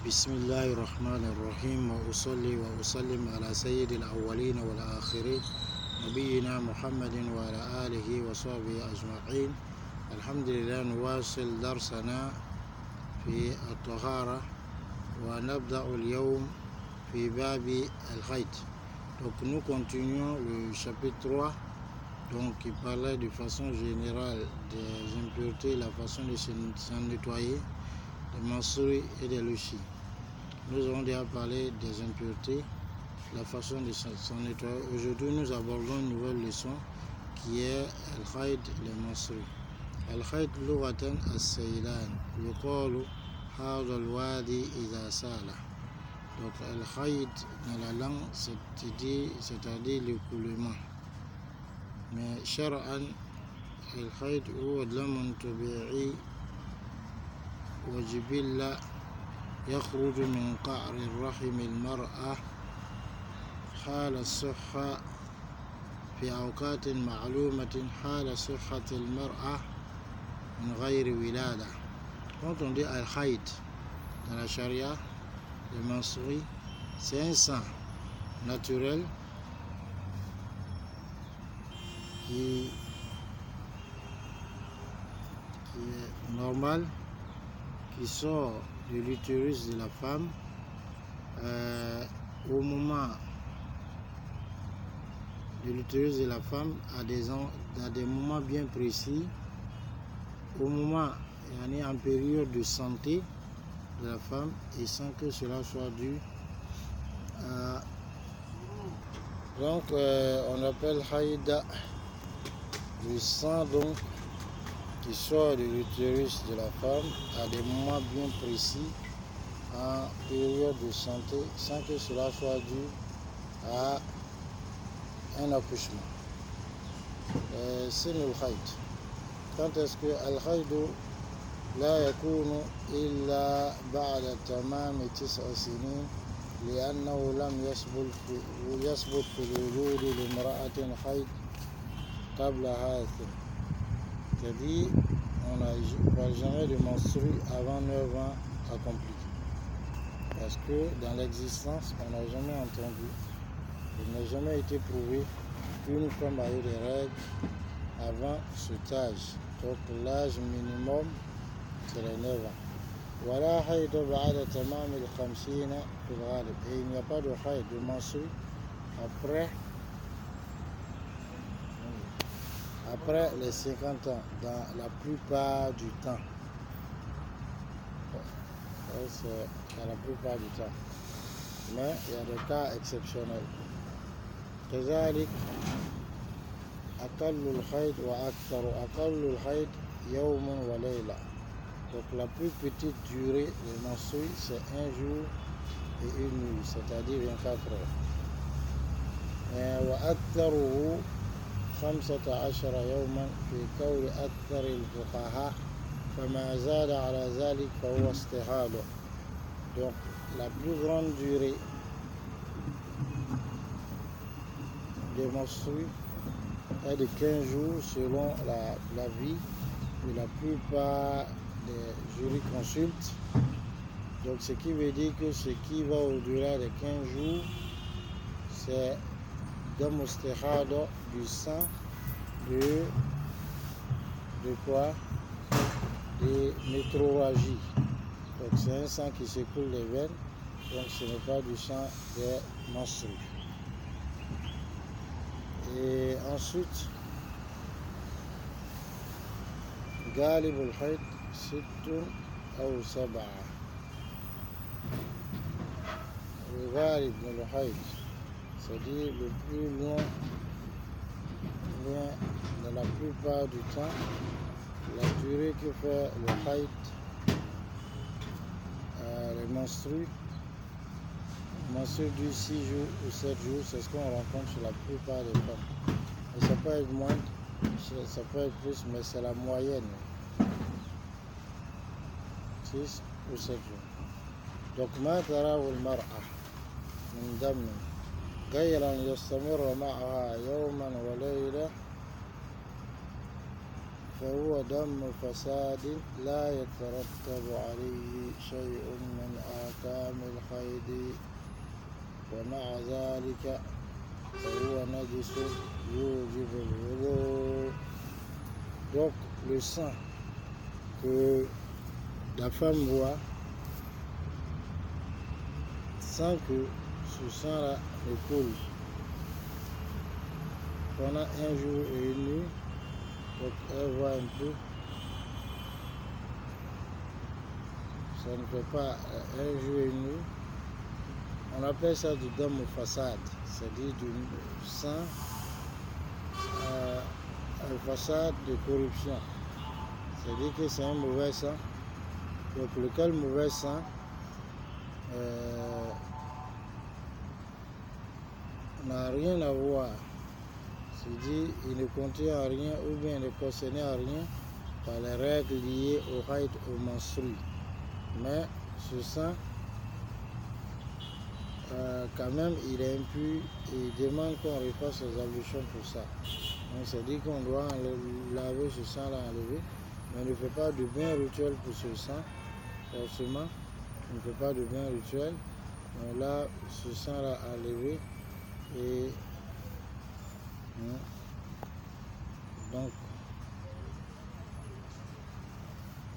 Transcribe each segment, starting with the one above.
بسم الله الرحمن الرحيم وأصلي وأسلم على سيد الأولين والآخرين نبينا محمد وعلى آله وصحبه أجمعين. الحمد لله. نواصل درسنا في الطهارة ونبدأ اليوم في باب الخيط. Donc nous continuons le chapitre 3 qui parlait de façon générale des impuretés, la façon de s'en nettoyer, des menstrues et des luchies. Nous avons déjà parlé des impuretés, la façon de s'en nettoyer. Aujourd'hui, nous abordons une nouvelle leçon qui est al-khayd, les menstrues. Al-khayd lughatan as-saylan, yuqalu hadha al-wadi idha sala. Donc al-khayd dans la langue, c'est-à-dire l'écoulement. Mais shar'an, al-khayd huwa damun tabi'i wa jibilla يخرج من قعر الرحم المرأة حال الصحة في أوقات معلومة حال صحة المرأة من غير ولادة. Quand on dit al-khayd dans la charia, les menstrues, c'est un sang naturel qui est normal, qui sort de l'utérus de la femme au moment de l'utérus de la femme à des moments bien précis, au moment en période de santé de la femme, et sans que cela soit dû à... Donc on appelle haïda le sang donc qui sort de l'utérus de la femme à des moments bien précis en période de santé sans que cela soit dû à un accouchement. C'est le khayd. Quand est-ce que al-khaydu la yakunu illa ba'da tamam 9 sinin لأنه لم يثبت في الوجود لامرأة خيط قبل هذا. C'est-à-dire, on ne parle jamais de menstrues avant 9 ans accomplis. Parce que dans l'existence, on n'a jamais entendu, il n'a jamais été prouvé qu'une femme a eu des règles avant cet âge. Donc l'âge minimum, c'est les 9 ans. Voilà, haïd ba'da tamam al-khamsina fil ghalib. Et il n'y a pas de haïd, de menstrues après les 50 ans, dans la plupart du temps. C'est dans la plupart du temps. Mais il y a des cas exceptionnels. كذلك أقل الحيض وأكثر أقل الحيض يوم وليلة. Donc la plus petite durée des menstrues, c'est 1 jour et 1 nuit, c'est-à-dire 24 heures. وأكثره 15 يوما في قول أكثر الفقهاء فما زاد على ذلك فهو استحاضة. Donc la plus grande durée des menstrues est de 15 jours selon la vie de la plupart des jurisconsultes. Donc ce qui veut dire que ce qui va au-delà des 15 jours, c'est dam istihada, du sang de quoi? De métrorragie. Donc c'est un sang qui s'écoule des veines, donc ce n'est pas du sang des menstrues. Et ensuite, غالب الحيض 6 أو 7. Le غالب de الحيض, c'est-à-dire le plus loin dans la plupart du temps, la durée que fait le haïd, les menstrues du 6 jours ou 7 jours, c'est ce qu'on rencontre chez la plupart des femmes. Et ça peut être moins, ça peut être plus, mais c'est la moyenne. 6 ou 7 jours. Donc, ما تراه المرأة من دم غير أن يستمر معها يوما وليلة فهو دم فساد لا يترتب عليه شيء من آثار الحيض ومع ذلك فهو نجس يوجب الوضوء. Donc le sang que la femme voit sans que ce sang-là ne coule pendant un jour et une nuit, donc elle voit un peu, ça ne fait pas un jour et une nuit. On appelle ça du dam fasad, c'est-à-dire du sang fasad de corruption. C'est-à-dire que c'est un mauvais sang. Donc lequel mauvais sang n'a rien à voir. C'est-à-dire il ne contient rien ou bien ne concerne rien par les règles liées au haïd, au menstru. Mais ce sang, quand même, il est impur et il demande qu'on refasse les ablutions pour ça. Donc c'est dit qu'on doit laver ce sang-là, enlever, mais on ne fait pas de bain rituel pour ce sang, forcément, on ne fait pas de bain rituel, mais là, ce sang-là enlevé et donc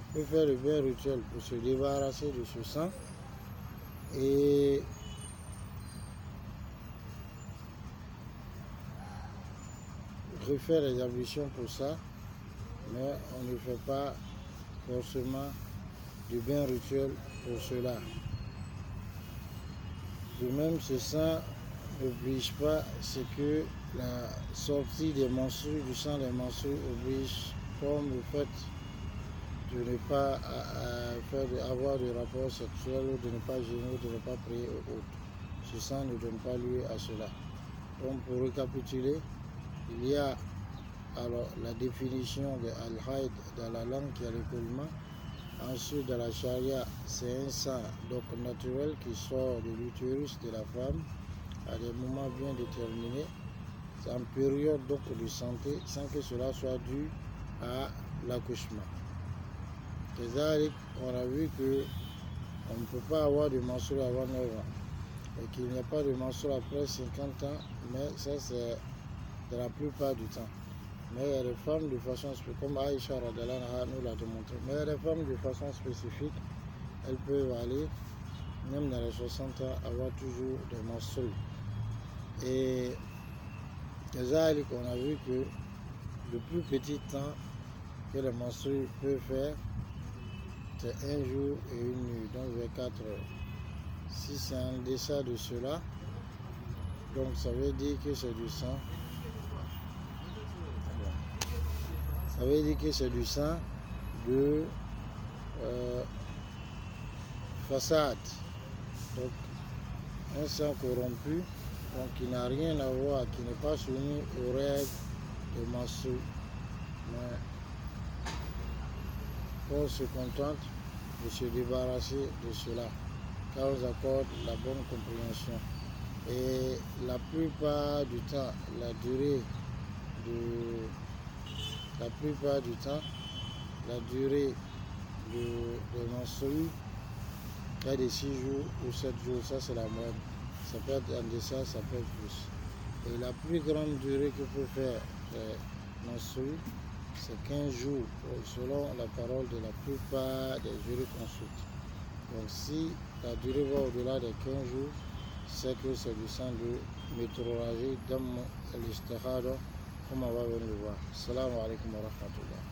on peut faire le bain rituel pour se débarrasser de ce sang et refaire les ablutions pour ça, mais on ne fait pas forcément du bain rituel pour cela. De même, ce sang n'oblige pas, c'est que la sortie des menstrues, du sang des menstrues oblige, comme le fait de ne pas avoir de rapport sexuel ou de ne pas gêner, de ne pas prier ou autre. Ce sang ne donne pas lieu à cela. Donc pour récapituler, il y a alors la définition de al-haïd dans la langue qui est l'écoulement. Ensuite, dans la charia, c'est un sang donc naturel qui sort de l'utérus de la femme à des moments bien déterminés, en période donc de santé, sans que cela soit dû à l'accouchement. On a vu que on ne peut pas avoir de menstrues avant 9 ans et qu'il n'y a pas de menstrues après 50 ans, mais ça c'est de la plupart du temps. Mais il y a des femmes de façon spécifique, comme Aïcha Radhalana nous l'a démontré, mais il y a des femmes de façon spécifique, elles peuvent aller, même dans les 60 ans, avoir toujours des menstrues. Et on a vu que le plus petit temps que les menstrues peuvent faire, c'est un jour et une nuit, donc vers 4 heures. Si c'est en deçà de cela, donc ça veut dire que c'est du sang. Ça veut dire que c'est du sang de façade. Donc un sang corrompu, donc qui n'a rien à voir, qui n'est pas soumis aux règles de menstrues. Mais on se contente de se débarrasser de cela, car on accorde la bonne compréhension. Et la plupart du temps, la durée de menstrues est de 6 jours ou 7 jours, ça c'est la moyenne. Ça peut être en deçà, ça peut être plus. Et la plus grande durée que peut faire les menstrues, c'est 15 jours, selon la parole de la plupart des jurisconsultes. Donc si la durée va au-delà des 15 jours, c'est que c'est du sang de météorologie, comme l'istihada, comme on va venir le voir. Assalamu alaikum wa rahmatullah.